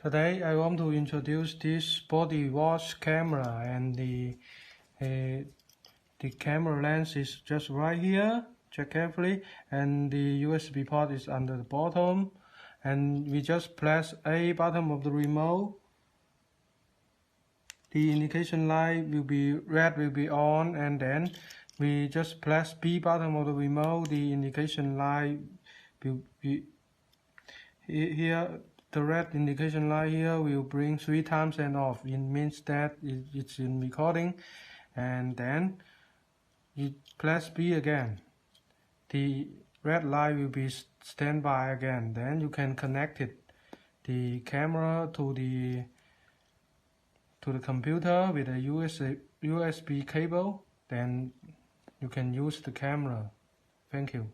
Today I want to introduce this body wash camera, and the camera lens is just right here. Check carefully, and the USB port is under the bottom, and we just press A button of the remote. The indication light will be red, will be on, and then we just press B button of the remote. The indication light will be here. The red indication light here will bring 3 times and off. It means that it's in recording. And then you press B again. The red light will be standby again. Then you can connect the camera to the computer with a USB cable. Then you can use the camera. Thank you.